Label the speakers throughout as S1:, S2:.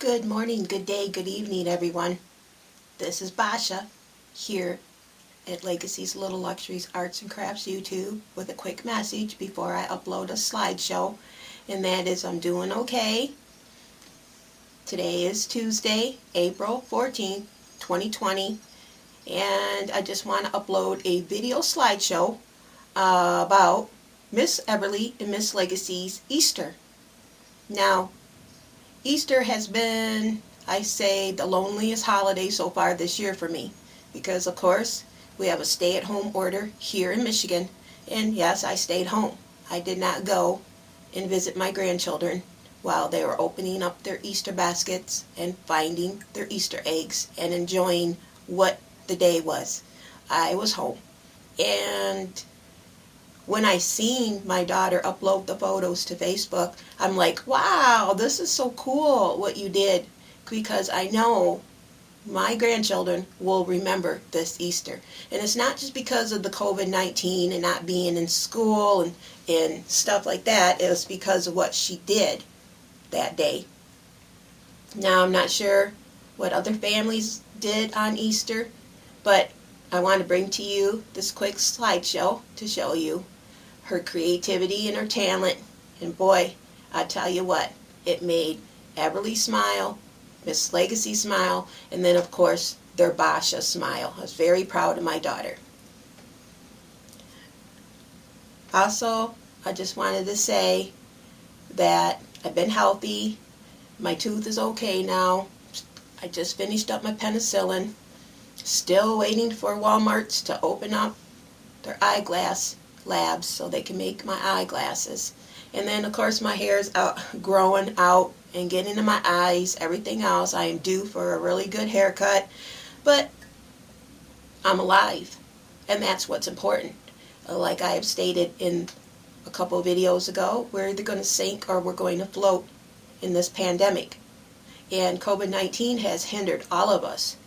S1: Good morning, good day, good evening, everyone. This is Babcia here at Legacy's Little Luxuries Arts and Crafts YouTube with a quick message before I upload a slideshow, and that is I'm doing okay. Today is Tuesday, April 14th, 2020, and I just want to upload a video slideshow about Miss Everly and Miss Legacy's Easter. Now, Easter has been, I say, the loneliest holiday so far this year for me because, of course, we have a stay-at-home order here in Michigan, and yes, I stayed home. I did not go and visit my grandchildren while they were opening up their Easter baskets and finding their Easter eggs and enjoying what the day was. I was home, and when I seen my daughter upload the photos to Facebook, I'm like, wow, this is so cool what you did, because I know my grandchildren will remember this Easter. And it's not just because of the COVID-19 and not being in school and stuff like that. It was because of what she did that day. Now, I'm not sure what other families did on Easter, but I want to bring to you this quick slideshow to show you her creativity and her talent, and boy, I tell you what, it made Everly smile, Miss Legacy smile, and then of course their Babcia smile. I was very proud of my daughter. Also, I just wanted to say that I've been healthy. My tooth is okay now. I just finished up my penicillin. Still waiting for Walmart's to open up their eyeglass labs so they can make my eyeglasses. And then of course my hair is growing out and getting in my eyes, everything else. I am due for a really good haircut, but I'm alive, and that's what's important. Like I have stated in a couple of videos ago, we're either going to sink or we're going to float in this pandemic, and COVID-19 has hindered all of us,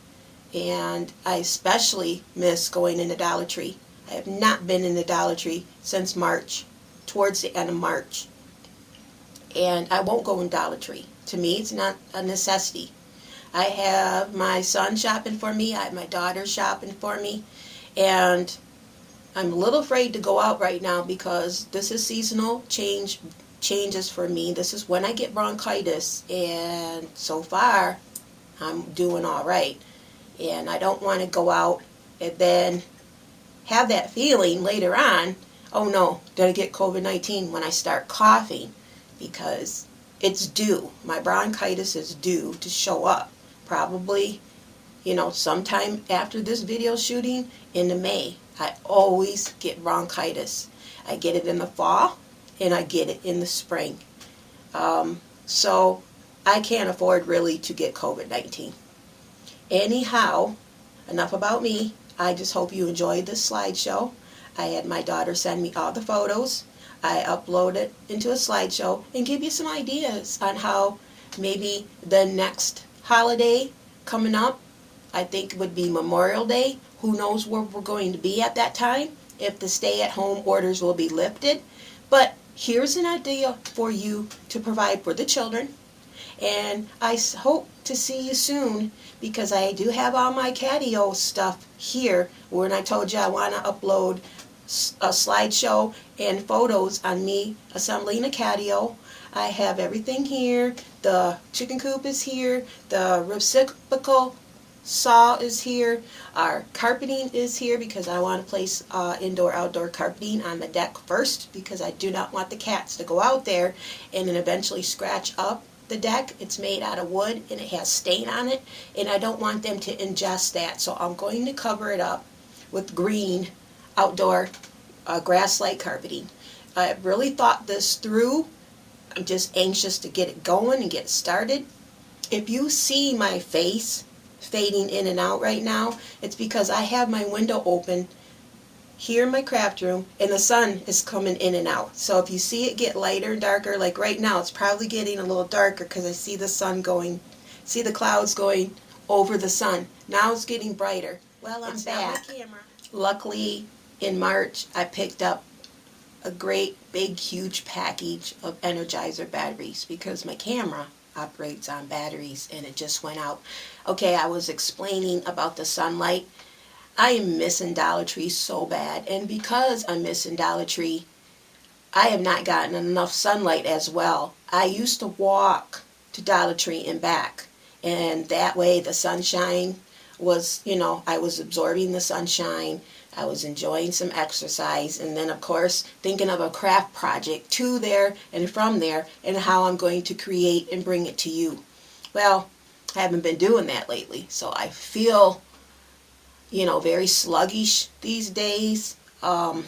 S1: and I especially miss going in the Dollar Tree. I have not been in the Dollar Tree since March, towards the end of March. And I won't go in Dollar Tree. To me, it's not a necessity. I have my son shopping for me. I have my daughter shopping for me. And I'm a little afraid to go out right now because this is seasonal changes for me. This is when I get bronchitis. And so far, I'm doing all right. And I don't want to go out and then have that feeling later on, oh no, did I get COVID-19 when I start coughing, because it's due. My bronchitis is due to show up. Probably, sometime after this video shooting in May. I always get bronchitis. I get it in the fall and I get it in the spring. So I can't afford really to get COVID-19. Anyhow, enough about me. I just hope you enjoyed this slideshow. I had my daughter send me all the photos. I upload it into a slideshow and give you some ideas on how maybe the next holiday coming up, I think it would be Memorial Day. Who knows where we're going to be at that time, if the stay-at-home orders will be lifted. But here's an idea for you to provide for the children. And I hope to see you soon, because I do have all my catio stuff here. When I told you I want to upload a slideshow and photos on me assembling a catio, I have everything here. The chicken coop is here. The reciprocal saw is here. Our carpeting is here because I want to place indoor-outdoor carpeting on the deck first, because I do not want the cats to go out there and then eventually scratch up the deck. It's made out of wood and it has stain on it, and I don't want them to ingest that, so I'm going to cover it up with green outdoor grass-like carpeting. I've really thought this through. I'm just anxious to get it going and get it started. If you see my face fading in and out right now, it's because I have my window open here in my craft room, and the sun is coming in and out. So if you see it get lighter and darker, like right now, it's probably getting a little darker because I see the sun see the clouds going over the sun. Now it's getting brighter. Well, I'm back. Luckily, in March, I picked up a great, big, huge package of Energizer batteries because my camera, operates on batteries, and it just went out. Okay, I was explaining about the sunlight. I am missing Dollar Tree so bad, and because I'm missing Dollar Tree, I have not gotten enough sunlight as well. I used to walk to Dollar Tree and back, and that way the sunshine was, I was absorbing the sunshine, I was enjoying some exercise, and then of course thinking of a craft project to there and from there, and how I'm going to create and bring it to you. Well, I haven't been doing that lately, so I feel, very sluggish these days. I'm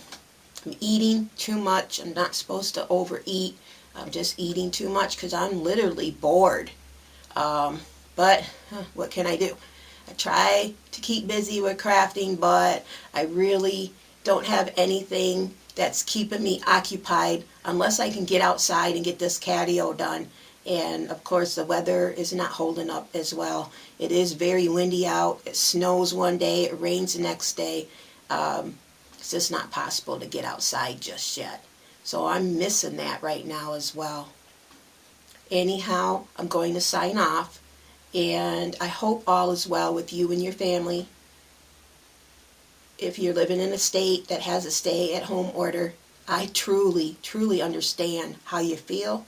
S1: eating too much. I'm not supposed to overeat. I'm just eating too much because I'm literally bored. But what can I do? I try to keep busy with crafting, but I really don't have anything that's keeping me occupied unless I can get outside and get this catio done. And of course the weather is not holding up as well. It is very windy out. It snows one day, it rains the next day. It's just not possible to get outside just yet. So I'm missing that right now as well. Anyhow, I'm going to sign off, and I hope all is well with you and your family. If you're living in a state that has a stay-at-home order, I truly, truly understand how you feel.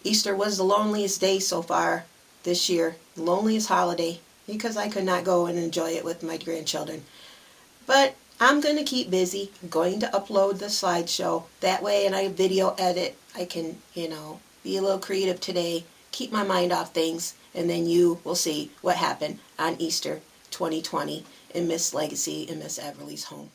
S1: Easter was the loneliest day so far this year, the loneliest holiday, because I could not go and enjoy it with my grandchildren. But I'm going to keep busy. I'm going to upload the slideshow. That way, and I video edit, I can, be a little creative today, keep my mind off things, and then you will see what happened on Easter 2020 in Miss Legacy and Miss Everly's home.